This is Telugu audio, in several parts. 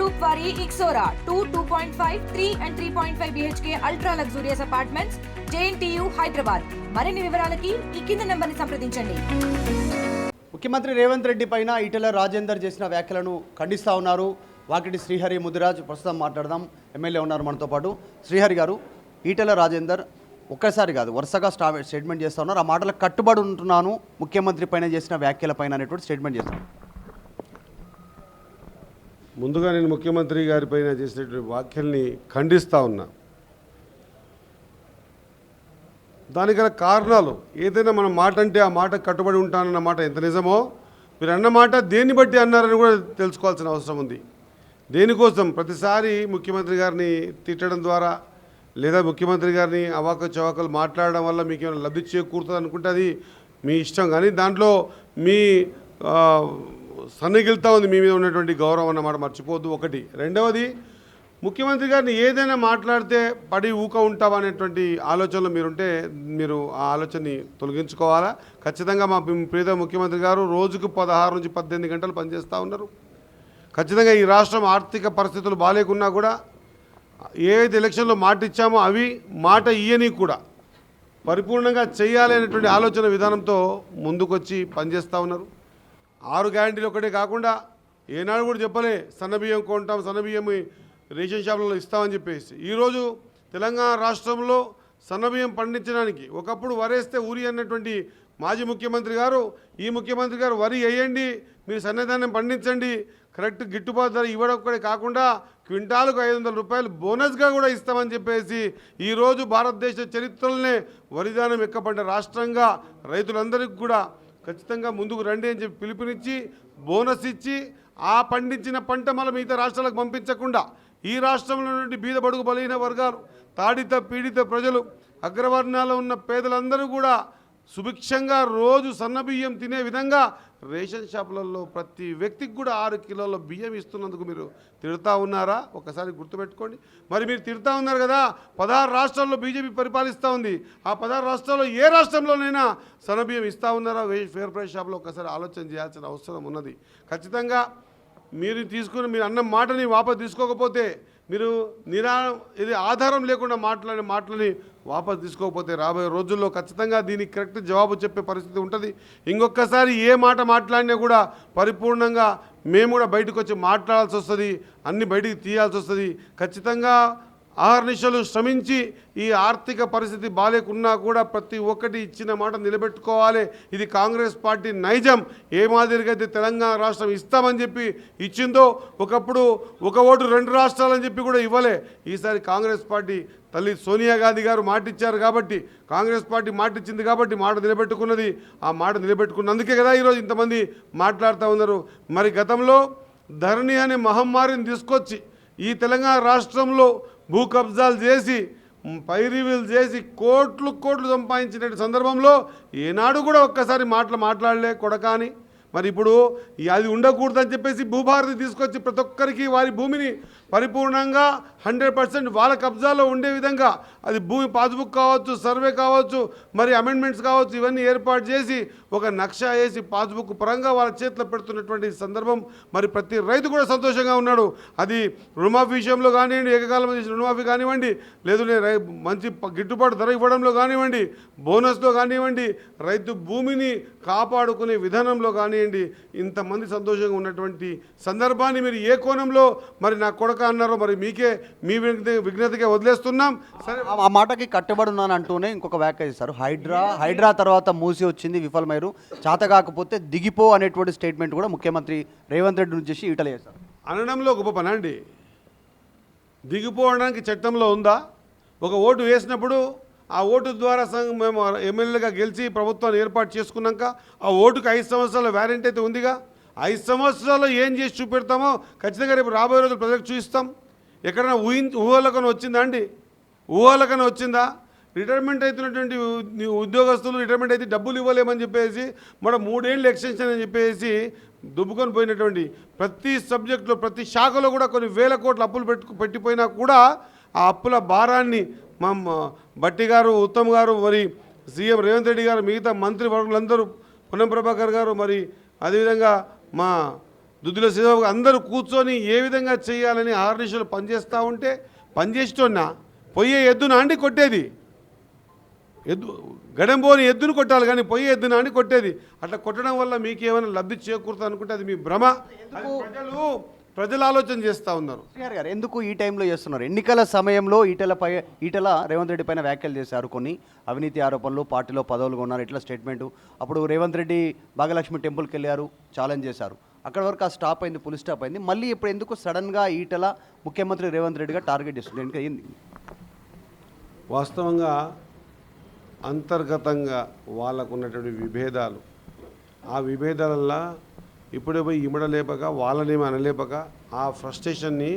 Group వారి Ixora 2.5, 3 and 3.5 BHK ultra luxurious apartments JNTU Hyderabad. మరిన్ని వివరాలకి ఈ కింది నంబర్ని సంప్రదించండి. ముఖ్యమంత్రి రేవంత్ రెడ్డి పైన ఈటెల రాజేందర్ చేసిన వ్యాఖ్యలను ఖండిస్తూ ఉన్నారు. వాకిటి శ్రీహరి ముదిరాజ్ ప్రస్తుతం మాట్లాడదాం. ఎమ్మెల్యే ఉన్నారు మనతో పాటు. శ్రీహరి గారు, ఈటెల రాజేందర్ ఒక్కసారి కాదు వరుసగా స్టేట్మెంట్ చేస్తూ ఉన్నారు. ఆ మాటలకు కట్టుబడి ఉంటున్నాను ముఖ్యమంత్రి పైన చేసిన వ్యాఖ్యల పైన అనేటువంటి స్టేట్మెంట్ చేస్తాను. ముందుగా నేను ముఖ్యమంత్రి గారి పైన చేసినటువంటి వ్యాఖ్యల్ని ఖండిస్తూ ఉన్నా. దానికి గల కారణాలు, ఏదైనా మనం మాట అంటే ఆ మాట కట్టుబడి ఉంటానన్న మాట ఎంత నిజమో, మీరు అన్న మాట దేన్ని బట్టి అన్నారని కూడా తెలుసుకోవాల్సిన అవసరం ఉంది. దేనికోసం ప్రతిసారి ముఖ్యమంత్రి గారిని తిట్టడం ద్వారా లేదా ముఖ్యమంత్రి గారిని అవాక చవాకలు మాట్లాడడం వల్ల మీకు ఏమైనా లబ్ధి చేకూరుతుంది అనుకుంటే అది మీ ఇష్టం. కానీ దాంట్లో మీ సన్నగిలుతా ఉంది మీ మీద ఉన్నటువంటి గౌరవం అన్నమాట, మర్చిపోద్దు. ఒకటి. రెండవది, ముఖ్యమంత్రి గారిని ఏదైనా మాట్లాడితే పడి ఊక ఉంటావా అనేటువంటి ఆలోచనలో మీరుంటే మీరు ఆ ఆలోచనని తొలగించుకోవాలా. ఖచ్చితంగా మా ప్రియత ముఖ్యమంత్రి గారు రోజుకు 16 నుంచి 18 గంటలు పనిచేస్తూ ఉన్నారు. ఖచ్చితంగా ఈ రాష్ట్రం ఆర్థిక పరిస్థితులు బాగాలేకున్నా కూడా ఏదైతే ఎలక్షన్లో మాట ఇచ్చామో అవి మాట ఇయ్యని కూడా పరిపూర్ణంగా చేయాలి అనేటువంటి ఆలోచన విధానంతో ముందుకొచ్చి పనిచేస్తూ ఉన్నారు. 6 గ్యారంటీలు ఒకటే కాకుండా ఏనాడు కూడా చెప్పలే సన్నబియ్యం కొంటాం, సన్నబియ్యం రేషన్ షాపులలో ఇస్తామని చెప్పేసి. ఈరోజు తెలంగాణ రాష్ట్రంలో సన్నబియ్యం పండించడానికి ఒకప్పుడు వరేస్తే ఊరి అన్నటువంటి మాజీ ముఖ్యమంత్రి గారు, ఈ ముఖ్యమంత్రి గారు వరి వేయండి, మీరు సన్నధాన్యం పండించండి, కరెక్ట్ గిట్టుబాటు ధర ఇవ్వడం ఒక్కడే కాకుండా క్వింటాలకు 500 రూపాయలు బోనస్గా కూడా ఇస్తామని చెప్పేసి ఈరోజు భారతదేశ చరిత్రలోనే వరిధాన్యం ఎక్కబడ్డ రాష్ట్రంగా రైతులందరికీ కూడా ఖచ్చితంగా ముందుకు రండి అని చెప్పి పిలుపునిచ్చి బోనస్ ఇచ్చి ఆ పండించిన పంట మళ్ళీ మిగతా రాష్ట్రాలకు పంపించకుండా ఈ రాష్ట్రంలో నుండి బీద బడుగు బలహీన వర్గాలు, తాడిత పీడిత ప్రజలు, అగ్రవర్ణాల్లో ఉన్న పేదలందరూ కూడా సుభిక్షంగా రోజు సన్నబియ్యం తినే విధంగా రేషన్ షాపులలో ప్రతి వ్యక్తికి కూడా 6 కిలోల బియ్యం ఇస్తున్నందుకు మీరు తిడతా ఉన్నారా? ఒకసారి గుర్తుపెట్టుకోండి. మరి మీరు తిడతా ఉన్నారు కదా, 16 రాష్ట్రాల్లో బీజేపీ పరిపాలిస్తూ ఉంది. ఆ 16 రాష్ట్రాల్లో ఏ రాష్ట్రంలోనైనా సన్నబియ్యం ఇస్తూ ఉన్నారా? ఫేర్ ప్రైస్ షాప్లో ఒకసారి ఆలోచన చేయాల్సిన అవసరం ఉన్నది. ఖచ్చితంగా మీరు అన్న మాటని వాపసు తీసుకోకపోతే, మీరు ఇది ఆధారం లేకుండా మాట్లాడిన మాటలని వాపసు తీసుకోకపోతే రాబోయే రోజుల్లో ఖచ్చితంగా దీనికి కరెక్ట్ జవాబు చెప్పే పరిస్థితి ఉంటుంది. ఇంకొకసారి ఏ మాట మాట్లాడినా కూడా పరిపూర్ణంగా మేము కూడా బయటకు వచ్చి మాట్లాడాల్సి వస్తుంది, అన్ని బయటికి తీయాల్సి వస్తుంది. ఖచ్చితంగా ఆహర్నిశలు శ్రమించి ఈ ఆర్థిక పరిస్థితి బాలేకున్నా కూడా ప్రతి ఒక్కటి ఇచ్చిన మాట నిలబెట్టుకోవాలి. ఇది కాంగ్రెస్ పార్టీ నైజం. ఏ మాదిరిగా అయితే తెలంగాణ రాష్ట్రం ఇస్తామని చెప్పి ఇచ్చిందో, ఒకప్పుడు ఒక ఓటు 2 రాష్ట్రాలని చెప్పి కూడా ఇవ్వలే. ఈసారి కాంగ్రెస్ పార్టీ తల్లి సోనియా గాంధీ గారు మాటిచ్చారు కాబట్టి, కాంగ్రెస్ పార్టీ మాటిచ్చింది కాబట్టి మాట నిలబెట్టుకున్నది. ఆ మాట నిలబెట్టుకున్నందుకే కదా ఈరోజు ఇంతమంది మాట్లాడుతూ ఉన్నారు. మరి గతంలో ధరణి అనే మహమ్మారిని తీసుకొచ్చి ఈ తెలంగాణ రాష్ట్రంలో భూ కబ్జాలు చేసి పైరివీలు చేసి కోట్లు సంపాదించిన సందర్భంలో ఏనాడు కూడా ఒక్కసారి మాట్లాడలే కొడకాని. మరి ఇప్పుడు అది ఉండకూడదని చెప్పేసి భూభారతి తీసుకొచ్చి ప్రతి ఒక్కరికి వారి భూమిని పరిపూర్ణంగా 100% వాళ్ళ కబ్జాలో ఉండే విధంగా అది భూమి పాస్బుక్ కావచ్చు, సర్వే కావచ్చు, మరి అమెండ్మెంట్స్ కావచ్చు, ఇవన్నీ ఏర్పాటు చేసి ఒక నక్ష వేసి పాస్బుక్ పరంగా వాళ్ళ చేతిలో పెడుతున్నటువంటి సందర్భం. మరి ప్రతి రైతు కూడా సంతోషంగా ఉన్నాడు. అది రుణమాఫీ విషయంలో కానివ్వండి, ఏకకాలం చేసిన రుణమాఫీ కానివ్వండి, లేదు మంచి గిట్టుబాటు ధర ఇవ్వడంలో కానివ్వండి, బోనస్లో కానివ్వండి, రైతు భూమిని కాపాడుకునే విధానంలో కానివ్వండి, ఇంతమంది సంతోషంగా ఉన్నటువంటి సందర్భాన్ని మీరు ఏ కోణంలో మరి నా కొడక అన్నారో మరి మీ విజ్ఞతకే వదిలేస్తున్నాం. సరే, ఆ మాటకి కట్టుబడి ఉన్నాను అంటూనే ఇంకొక వ్యాఖ్య చేశారు. హైడ్రా తర్వాత మూసి వచ్చింది, విఫలమైరు, చేత కాకపోతే దిగిపో అనేటువంటి స్టేట్మెంట్ కూడా ముఖ్యమంత్రి రేవంత్ రెడ్డి నుంచి ఈటల చేశారు. అనడంలో గొప్ప పని అండి. దిగిపోవడానికి చట్టంలో ఉందా? ఒక ఓటు వేసినప్పుడు ఆ ఓటు ద్వారా మేము ఎమ్మెల్యేగా గెలిచి ప్రభుత్వాన్ని ఏర్పాటు చేసుకున్నాక ఆ ఓటుకు 5 సంవత్సరాల వ్యారంటీ అయితే ఉందిగా. 5 సంవత్సరాల్లో ఏం చేసి చూపెడతామో ఖచ్చితంగా రేపు రాబోయే రోజులు ప్రజలకు చూపిస్తాం. ఎక్కడైనా ఊహలకన వచ్చిందా అండి? ఊహలకన వచ్చిందా? రిటైర్మెంట్ అవుతున్నటువంటి ఉద్యోగస్తులు రిటైర్మెంట్ అయితే డబ్బులు ఇవ్వలేమని చెప్పేసి మన 3 ఏళ్ళు ఎక్స్టెన్షన్ అని చెప్పేసి దుబ్బుకొని పోయినటువంటి ప్రతి సబ్జెక్టులో ప్రతి శాఖలో కూడా కొన్ని వేల కోట్ల అప్పులు పెట్టిపోయినా కూడా ఆ అప్పుల భారాన్ని మా భట్టి గారు, ఉత్తమ్ గారు, మరి సీఎం రేవంత్ రెడ్డి గారు, మిగతా మంత్రి వర్గులందరూ, పొన్నం ప్రభాకర్ గారు, మరి అదేవిధంగా మా దుద్దుల శ్రీబాబు అందరూ కూర్చొని ఏ విధంగా చేయాలని ఆర్నిషలు పనిచేస్తూ ఉంటే పనిచేస్తున్నా పొయ్యే ఎద్దున అండి కొట్టేది, ఎద్దు గడంబోని ఎద్దును కొట్టాలి కానీ పొయ్యే ఎద్దున అండి కొట్టేది. అట్లా కొట్టడం వల్ల మీకు ఏమైనా లబ్ధి చేకూరుతుంది అనుకుంటే అది మీ భ్రమ. ప్రజలు ఆలోచన చేస్తూ ఉన్నారు. శ్రీహరి గారు ఎందుకు ఈ టైంలో చేస్తున్నారు? ఎన్నికల సమయంలో ఈటల రేవంత్ రెడ్డి పైన వ్యాఖ్యలు చేశారు, కొన్ని అవినీతి ఆరోపణలు, పార్టీలో పదవులు కొన్నారు, ఇట్లా స్టేట్మెంటు. అప్పుడు రేవంత్ రెడ్డి భాగలక్ష్మి టెంపుల్కి వెళ్ళారు, ఛాలెంజ్ చేశారు. అక్కడ వరకు ఆ స్టాప్ అయింది, ఫుల్ స్టాప్ అయింది. మళ్ళీ ఇప్పుడు ఎందుకు సడన్గా ఈటల ముఖ్యమంత్రి రేవంత్ రెడ్డిగా టార్గెట్ చేస్తుంది? ఇంకా ఏంది? వాస్తవంగా అంతర్గతంగా వాళ్ళకు ఉన్నటువంటి విభేదాలు, ఆ విభేదాలల్లో ఇప్పుడే పోయి ఇమడలేపక వాళ్ళనేమి అనలేపక ఆ ఫ్రస్ట్రేషన్ని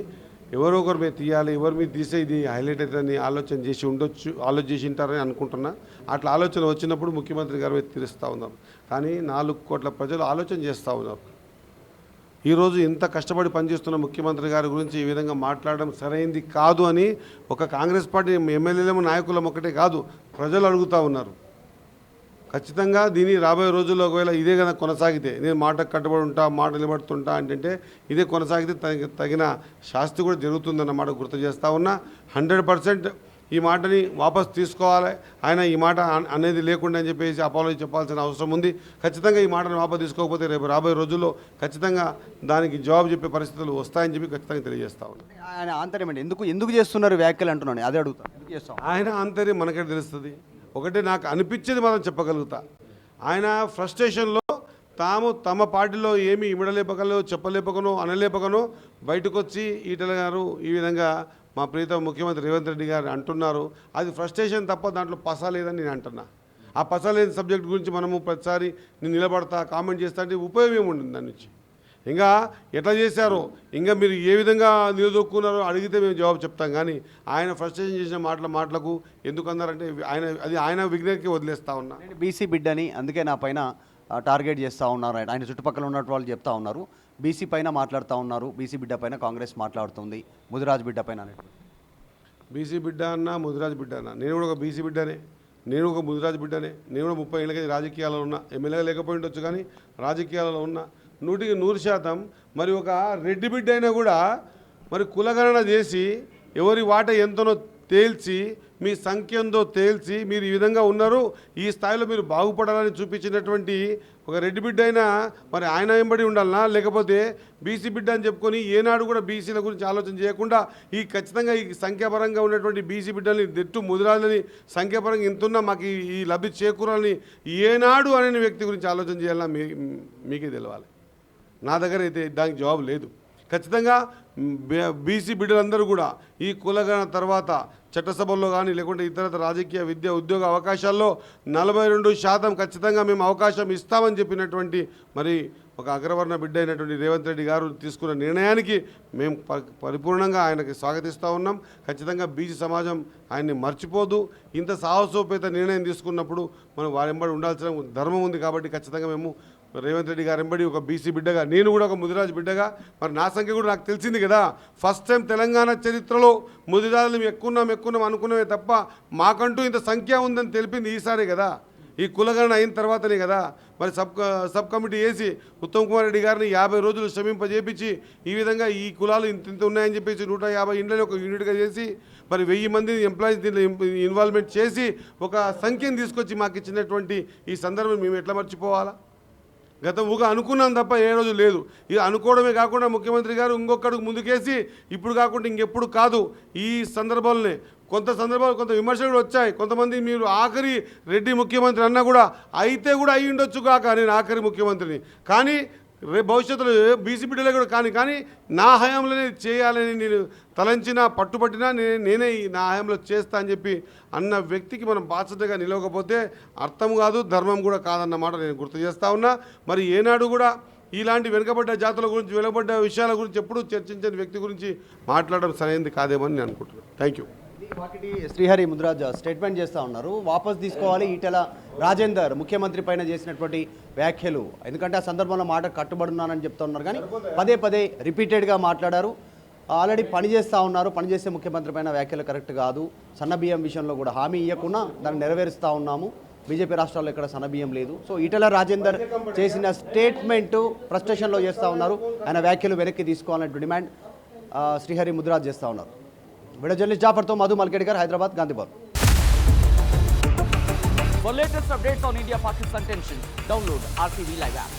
ఎవరో ఒకరి మీద తీయాలి, ఎవరి మీద తీసే ఇది హైలైట్ అవుతుందని ఆలోచన చేసి ఉండొచ్చు, ఆలోచించి ఉంటారని అనుకుంటున్నా. అట్లా ఆలోచన వచ్చినప్పుడు ముఖ్యమంత్రి గారి మీద తీరుస్తూ ఉన్నారు. కానీ 4 కోట్ల ప్రజలు ఆలోచన చేస్తూ ఉన్నారు. ఈరోజు ఇంత కష్టపడి పనిచేస్తున్న ముఖ్యమంత్రి గారి గురించి ఈ విధంగా మాట్లాడడం సరైంది కాదు అని ఒక కాంగ్రెస్ పార్టీ ఎమ్మెల్యేలము నాయకులం ఒకటే కాదు, ప్రజలు అడుగుతూ ఉన్నారు. ఖచ్చితంగా దీన్ని రాబోయే రోజుల్లో ఒకవేళ ఇదే కనుక కొనసాగితే, నేను మాటకు కట్టుబడి ఉంటా, మాట నిలబడుతుంటా అంటే ఇదే కొనసాగితే తగిన శాస్తి కూడా జరుగుతుందన్నమాట గుర్తు చేస్తూ ఉన్నా. 100% ఈ మాటని వాపస్ తీసుకోవాలి. ఆయన ఈ మాట అనేది లేకుండా అని చెప్పేసి అపాలజీ చెప్పాల్సిన అవసరం ఉంది. ఖచ్చితంగా ఈ మాటను వాపస్ తీసుకోకపోతే రేపు రాబోయే రోజుల్లో ఖచ్చితంగా దానికి జవాబు చెప్పే పరిస్థితులు వస్తాయని చెప్పి ఖచ్చితంగా తెలియజేస్తా ఉన్నాను. ఆయన ఆంతర్యం అంటే ఎందుకు చేస్తున్నారు వ్యాఖ్యలు అంటున్నాను, అదే అడుగుతాను. ఎందుకు చేస్తాం? ఆయన ఆంతర్యం మనకే తెలుస్తుంది. ఒకటే నాకు అనిపించేది మనం చెప్పగలుగుతా. ఆయన ఫ్రస్ట్రేషన్లో తమ పార్టీలో ఏమి ఇమడలేపకనో, చెప్పలేపకనో, అనలేపకనో బయటకు వచ్చి ఈటల గారు ఈ విధంగా మా ప్రీతం ముఖ్యమంత్రి రేవంత్ రెడ్డి గారు అంటున్నారు. అది ఫ్రస్ట్రేషన్ తప్ప దాంట్లో పస లేదని నేను అంటున్నా. ఆ పస లేని సబ్జెక్ట్ గురించి మనము ప్రతిసారి నేను నిలబడతా, కామెంట్ చేస్తా అంటే ఉపయోగం ఏముంటుంది దాని నుంచి? ఇంకా ఎట్లా చేశారో, ఇంకా మీరు ఏ విధంగా నిలదొక్కున్నారో అడిగితే మేము జవాబు చెప్తాం. కానీ ఆయన ఫ్రస్ట్రేషన్ చేసిన మాటలకు ఎందుకు అన్నారంటే ఆయన విజ్ఞానికి వదిలేస్తా ఉన్నా. నేను బీసీ బిడ్డని, అందుకే నా పైన టార్గెట్ చేస్తూ ఉన్నారు. ఆయన చుట్టుపక్కల ఉన్న వాళ్ళు చెప్తా ఉన్నారు, బీసీ పైన మాట్లాడుతూ ఉన్నారు, బీసీ బిడ్డ పైన కాంగ్రెస్ మాట్లాడుతుంది, ముదిరాజ్ బిడ్డ పైన అనేది. బీసీ బిడ్డ అన్నా, ముదిరాజ్ బిడ్డ అన్నా, నేను కూడా ఒక బీసీ బిడ్డనే, నేను ఒక ముదిరాజ్ బిడ్డనే. నేను కూడా 30 ఏళ్ళకి రాజకీయాల్లో ఉన్నా, ఎమ్మెల్యేగా లేకపోయి ఉండొచ్చు కానీ రాజకీయాలలో ఉన్నా. 100% మరి ఒక రెడ్డి బిడ్డ అయినా కూడా మరి కులగణన చేసి ఎవరి వాట ఎంతనో తేల్చి, మీ సంఖ్య ఎంతో తేల్చి మీరు ఈ విధంగా ఉన్నారు, ఈ స్థాయిలో మీరు బాగుపడాలని చూపించినటువంటి ఒక రెడ్డి బిడ్డ అయినా మరి ఆయన వెంబడి ఉండాలనా, లేకపోతే బీసీ బిడ్డ అని చెప్పుకొని ఏనాడు కూడా బీసీల గురించి ఆలోచన చేయకుండా ఖచ్చితంగా ఈ సంఖ్యాపరంగా ఉన్నటువంటి బీసీ బిడ్డల్ని దెట్టు ముదిరాలని సంఖ్యాపరంగా ఇంతున్నా మాకు ఈ లబ్ధి చేకూరాలని ఏనాడు అనే వ్యక్తి గురించి ఆలోచన చేయాలన్నా మీకే తెలవాలి. నా దగ్గర అయితే దానికి జవాబు లేదు. ఖచ్చితంగా బీసీ బిడ్డలందరూ కూడా ఈ కులగణన తర్వాత చట్టసభల్లో కానీ లేకుంటే ఇతర రాజకీయ, విద్య, ఉద్యోగ అవకాశాల్లో 42% ఖచ్చితంగా మేము అవకాశం ఇస్తామని చెప్పినటువంటి మరి ఒక అగ్రవర్ణ బిడ్డ అయినటువంటి రేవంత్ రెడ్డి గారు తీసుకున్న నిర్ణయానికి మేము పరిపూర్ణంగా ఆయనకి స్వాగతిస్తూ ఉన్నాం. ఖచ్చితంగా బీసీ సమాజం ఆయన్ని మర్చిపోదు. ఇంత సాహసోపేత నిర్ణయం తీసుకున్నప్పుడు మనం వారెంబడి ఉండాల్సిన ధర్మం ఉంది. కాబట్టి ఖచ్చితంగా మేము రేవంత్ రెడ్డి గారు ఎంబడి ఒక బీసీ బిడ్డగా, నేను కూడా ఒక ముదిరాజ్ బిడ్డగా, మరి నా సంఖ్య కూడా నాకు తెలిసింది కదా. ఫస్ట్ టైం తెలంగాణ చరిత్రలో ముదిరాజులు ఎక్కున్నాం అనుకున్నవే తప్ప మాకంటూ ఇంత సంఖ్య ఉందని తెలిపింది ఈసారే కదా, ఈ కులగణన అయిన తర్వాతనే కదా. మరి సబ్ కమిటీ వేసి ఉత్తమ్ కుమార్ రెడ్డి గారిని 50 రోజులు శ్రమింపజేపించి ఈ విధంగా ఈ కులాలు ఇంత ఉన్నాయని చెప్పేసి 150 ఇండ్లని ఒక యూనిట్గా చేసి మరి 1000 మంది ఎంప్లాయీస్ దీంట్లో ఇన్వాల్వ్మెంట్ చేసి ఒక సంఖ్యను తీసుకొచ్చి మాకు ఇచ్చినటువంటి ఈ సందర్భం మేము ఎట్లా మర్చిపోవాలా? గతం ఊగా అనుకున్నాం తప్ప ఏ రోజు లేదు. ఇది అనుకోవడమే కాకుండా ముఖ్యమంత్రి గారు ఇంకొకడుగు ముందుకేసి ఇప్పుడు కాకుండా ఇంకెప్పుడు కాదు, ఈ సందర్భాలనే కొంత విమర్శలు కూడా వచ్చాయి. కొంతమంది మీరు ఆఖరి రెడ్డి ముఖ్యమంత్రి అన్నా కూడా అయితే కూడా అయి ఉండొచ్చు కాక నేను ఆఖరి ముఖ్యమంత్రిని, కానీ రేపు భవిష్యత్తులో బీసీ బిడ్డలే కూడా కానీ నా హయాంలోనే చేయాలని నేను తలంచినా పట్టుబట్టినా నేనే నా హయాంలో చేస్తా అని చెప్పి అన్న వ్యక్తికి మనం బాధ్యతగా నిలవకపోతే అర్థం కాదు, ధర్మం కూడా కాదన్నమాట నేను గుర్తు చేస్తూ ఉన్నా. మరి ఏనాడు కూడా ఇలాంటి వెనుకబడ్డ జాతుల గురించి, వెనుకబడ్డ విషయాల గురించి ఎప్పుడూ చర్చించని వ్యక్తి గురించి మాట్లాడడం సరైనది కాదేమో అని నేను అనుకుంటున్నాను. Thank you. Vakiti Srihari Mudiraj statement చేస్తూ ఉన్నారు, వాపస్ తీసుకోవాలి ఈటల రాజేందర్ ముఖ్యమంత్రి పైన చేసినటువంటి వ్యాఖ్యలు, ఎందుకంటే ఆ సందర్భంలో మాట కట్టుబడున్నానని చెప్తా ఉన్నారు. కానీ పదే రిపీటెడ్గా మాట్లాడారు. ఆల్రెడీ పనిచేస్తూ ఉన్నారు, పనిచేసే ముఖ్యమంత్రి పైన వ్యాఖ్యలు కరెక్ట్ కాదు, సన్న బియ్యం విషయంలో కూడా హామీ ఇవ్వకుండా దాన్ని నెరవేరుస్తూ ఉన్నాము, బీజేపీ రాష్ట్రాల్లో ఇక్కడ సన్నబియ్యం లేదు. సో ఈటెల రాజేందర్ చేసిన స్టేట్మెంటు ఫ్రస్ట్రేషన్లో చేస్తూ ఉన్నారు. ఆయన వ్యాఖ్యలు వెనక్కి తీసుకోవాలనే డిమాండ్ శ్రీహరి ముదిరాజ్ చేస్తూ ఉన్నారు. వీడియో జర్నలిస్ట్ జాఫర్తో Madhu Malkedkar, Hyderabad, Gandhi Bhavan. For latest updates on India-Pakistan tensions, download RTV Live app.